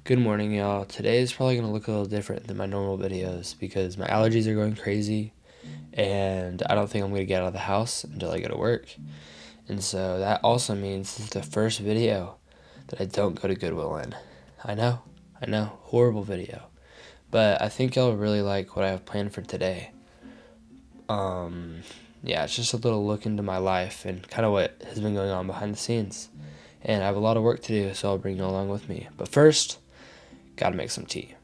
Good morning, y'all. Today is probably going to look a little different than my normal videos because my allergies are going crazy and I don't think I'm going to get out of the house until I go to work. And so that also means this is the first video that I don't go to Goodwill in. I know, horrible video. But I think y'all really like what I have planned for today. Yeah, it's just a little look into my life and kind of what has been going on behind the scenes. And I have a lot of work to do, so I'll bring you along with me. But first, gotta make some tea.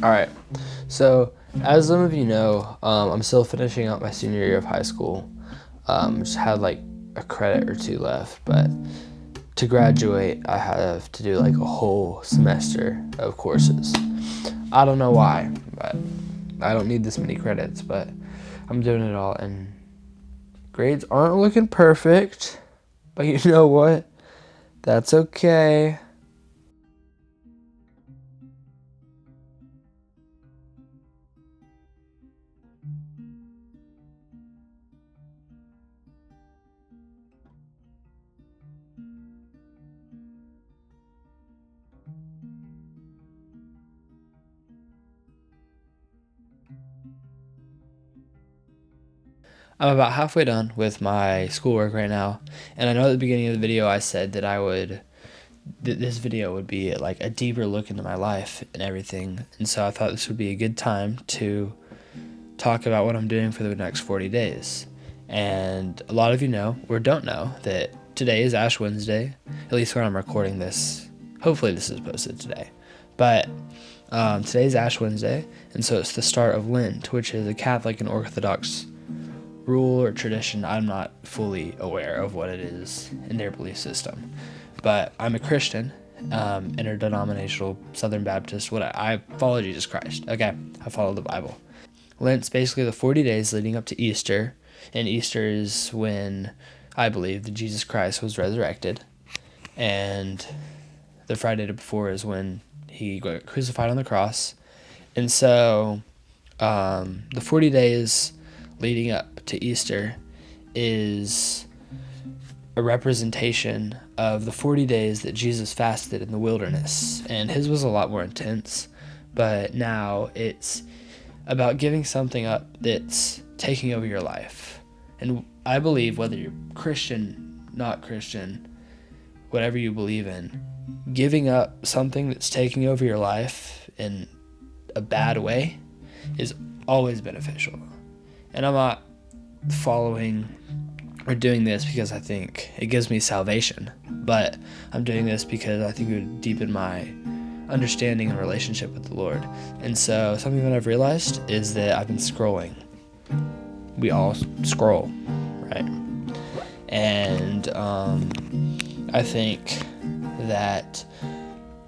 Alright, so as some of you know, I'm still finishing up my senior year of high school. Just had like a credit or two left, but to graduate, I have to do like a whole semester of courses. I don't know why, but I don't need this many credits, but I'm doing it all, and grades aren't looking perfect, but you know what? That's okay. I'm about halfway done with my schoolwork right now, and I know at the beginning of the video I said that this video would be like a deeper look into my life and everything, and so I thought this would be a good time to talk about what I'm doing for the next 40 days. And a lot of you know, or don't know, that today is Ash Wednesday, at least when I'm recording this. Hopefully this is posted today. But today's Ash Wednesday, and so it's the start of Lent, which is a Catholic and Orthodox rule or tradition. I'm not fully aware of what it is in their belief system, but I'm a Christian, interdenominational Southern Baptist. I follow Jesus Christ. Okay, I follow the Bible. Lent's basically the 40 days leading up to Easter, and Easter is when I believe that Jesus Christ was resurrected, and the Friday before is when he got crucified on the cross. And so the 40 days leading up to Easter is a representation of the 40 days that Jesus fasted in the wilderness, and his was a lot more intense, but now it's about giving something up that's taking over your life. And I believe whether you're Christian, not Christian, whatever you believe in, giving up something that's taking over your life in a bad way is always beneficial. And I'm not following or doing this because I think it gives me salvation, but I'm doing this because I think it would deepen my understanding and relationship with the Lord. And so something that I've realized is that I've been scrolling. We all scroll, right? And I think that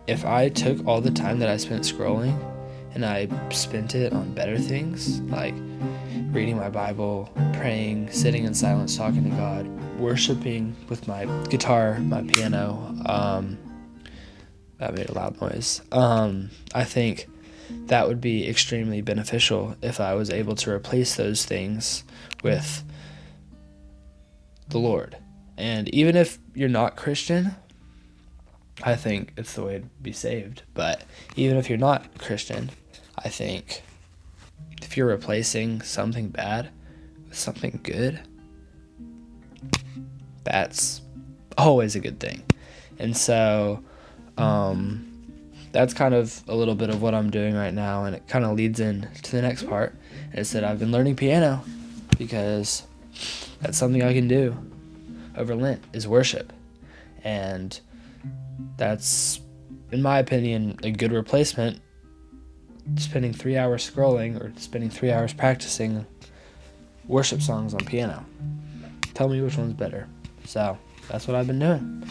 if I took all the time that I spent scrolling and I spent it on better things, like reading my Bible, praying, sitting in silence, talking to God, worshiping with my guitar, my piano, that made a loud noise. I think that would be extremely beneficial if I was able to replace those things with the Lord. And even if you're not Christian, I think it's the way to be saved. But even if you're not Christian, I think if you're replacing something bad with something good, that's always a good thing. And so that's kind of a little bit of what I'm doing right now, and it kind of leads in to the next part. And it's that I've been learning piano because that's something I can do over Lent, is worship. And that's, in my opinion, a good replacement. Spending 3 hours scrolling or spending 3 hours practicing worship songs on piano. Tell me which one's better. So that's what I've been doing.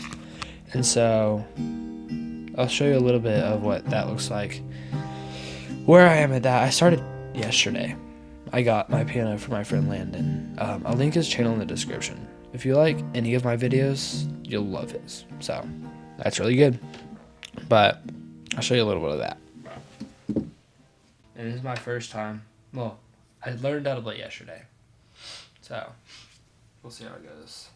And so I'll show you a little bit of what that looks like. Where I am at that, I started yesterday. I got my piano from my friend Landon. I'll link his channel in the description. If you like any of my videos, you'll love his. So that's really good. But I'll show you a little bit of that. And this is my first time. Well, I learned how to play yesterday. So we'll see how it goes.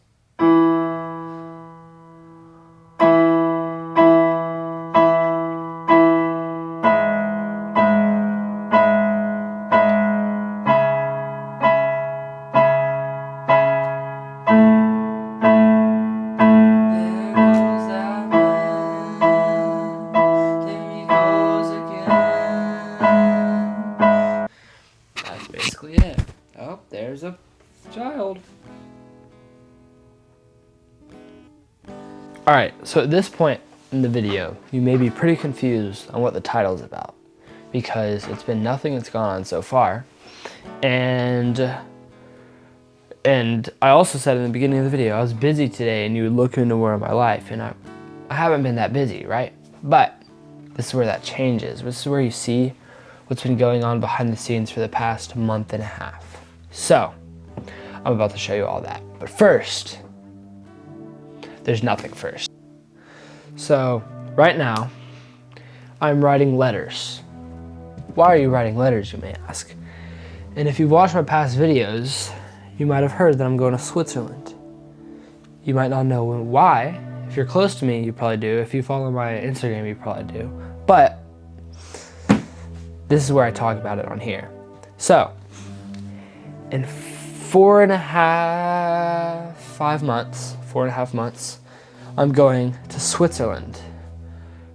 That's basically it. Oh, there's a child. Alright, so at this point in the video, you may be pretty confused on what the title is about, because it's been nothing that's gone on so far. And I also said in the beginning of the video, I was busy today and you would look into more of my life, and I haven't been that busy, right? But this is where that changes. This is where you see what's been going on behind the scenes for the past month and a half. So, I'm about to show you all that. But first, there's nothing first. So, right now, I'm writing letters. Why are you writing letters, you may ask? And if you've watched my past videos, you might have heard that I'm going to Switzerland. You might not know why. If you're close to me, you probably do. If you follow my Instagram, you probably do. But this is where I talk about it on here. So, in 4.5 months, I'm going to Switzerland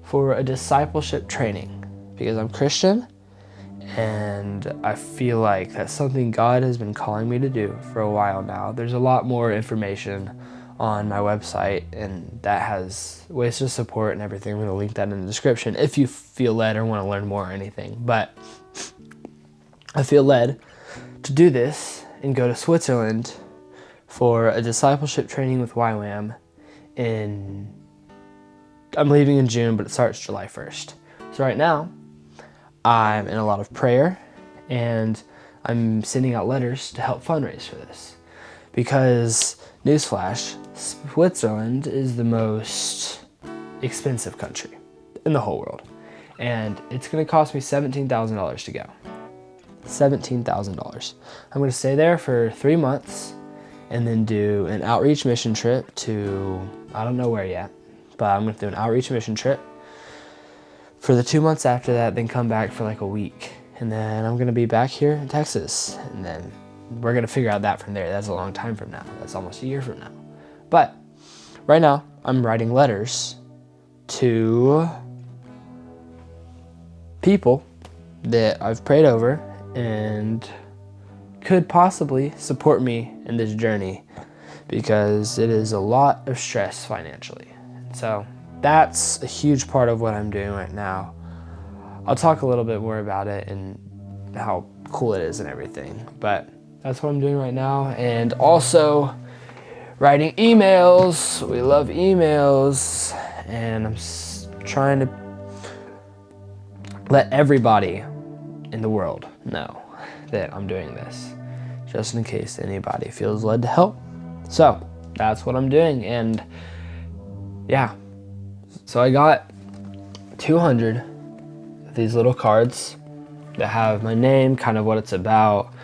for a discipleship training, because I'm Christian and I feel like that's something God has been calling me to do for a while now. There's a lot more information on my website, and that has ways to support and everything. I'm going to link that in the description if you feel led or want to learn more or anything. But I feel led to do this and go to Switzerland for a discipleship training with YWAM. I'm leaving in June, but it starts July 1st. So right now, I'm in a lot of prayer, and I'm sending out letters to help fundraise for this. Because, newsflash, Switzerland is the most expensive country in the whole world. And it's going to cost me $17,000 to go. $17,000. I'm going to stay there for 3 months and then do an outreach mission trip to, I don't know where yet, but I'm going to do an outreach mission trip for the 2 months after that, then come back for like a week. And then I'm going to be back here in Texas, and then we're going to figure out that from there. That's a long time from now. That's almost a year from now. But right now, I'm writing letters to people that I've prayed over and could possibly support me in this journey, because it is a lot of stress financially. So that's a huge part of what I'm doing right now. I'll talk a little bit more about it and how cool it is and everything, but that's what I'm doing right now. And also writing emails. We love emails, and I'm trying to let everybody in the world know that I'm doing this, just in case anybody feels led to help. So that's what I'm doing. And yeah, so I got 200 of these little cards that have my name, kind of what it's about,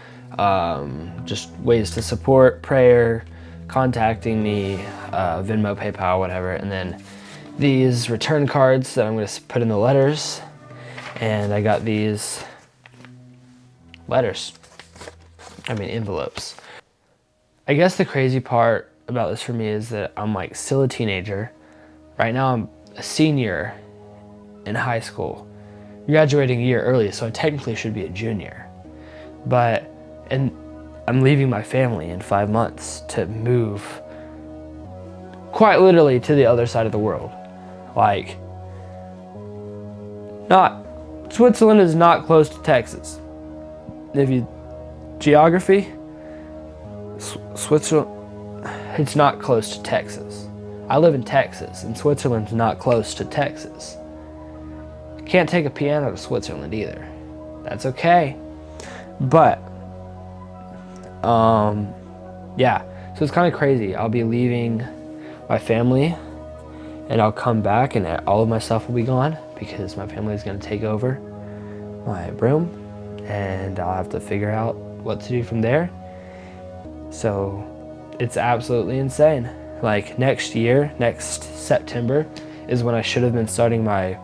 just ways to support, prayer, contacting me, Venmo, PayPal, whatever. And then these return cards that I'm going to put in the letters. And I got these envelopes. I guess the crazy part about this for me is that I'm like still a teenager. Right now I'm a senior in high school. I'm graduating a year early, so I technically should be a junior. And I'm leaving my family in 5 months to move quite literally to the other side of the world. Switzerland is not close to Texas. Geography, Switzerland, it's not close to Texas. I live in Texas, and Switzerland's not close to Texas. Can't take a piano to Switzerland either. That's okay. But, yeah. So it's kind of crazy. I'll be leaving my family, and I'll come back, and all of my stuff will be gone because my family is going to take over my room, and I'll have to figure out what to do from there. So it's absolutely insane. Like next year, next September is when I should have been starting my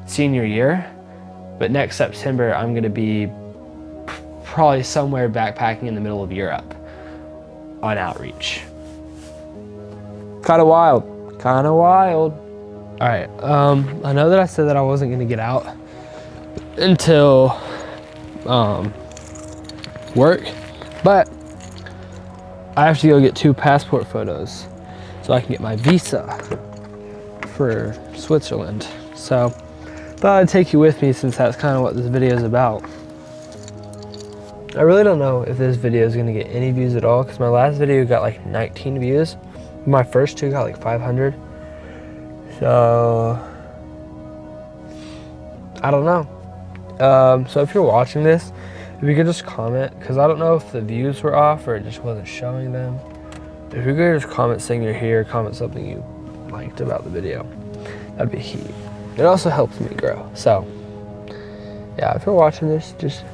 senior year, but next September I'm going to be probably somewhere backpacking in the middle of Europe on outreach. Kind of wild. Kind of wild. All right. I know that I said that I wasn't going to get out until work, but I have to go get 2 passport photos so I can get my visa for Switzerland. So thought I'd take you with me since that's kind of what this video is about. I really don't know if this video is gonna get any views at all because my last video got like 19 views. My first 2 got like 500. So I don't know. So if you're watching this, if you could just comment, because I don't know if the views were off or it just wasn't showing them. If you could just comment saying you're here, comment something you liked about the video, that'd be heat. It also helps me grow. So yeah, if you're watching this, just,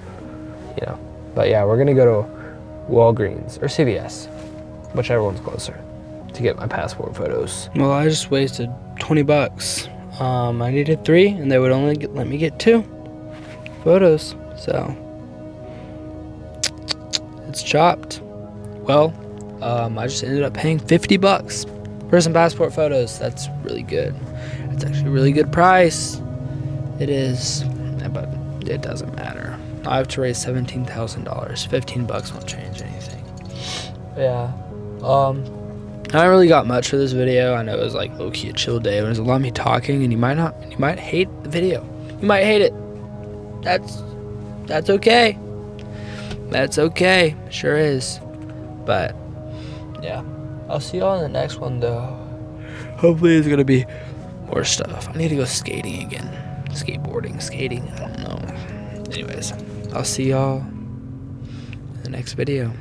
you know. But yeah, we're gonna go to Walgreens or CVS, whichever one's closer, to get my passport photos. Well, I just wasted 20 bucks. I needed 3 and they would only let me get 2 photos. So it's chopped. Well, I just ended up paying 50 bucks for some passport photos. That's really good. It's actually a really good price. It is, but it doesn't matter. I have to raise $17,000. 15 bucks won't change anything. Yeah. I haven't really got much for this video. I know it was like low-key a chill day. There's a lot of me talking, and you might hate the video. You might hate it. That's okay. That's okay. Sure is. But yeah, I'll see y'all in the next one though. Hopefully it's gonna be more stuff. I need to go skating again. Skateboarding, skating, I don't know. Anyways, I'll see y'all in the next video.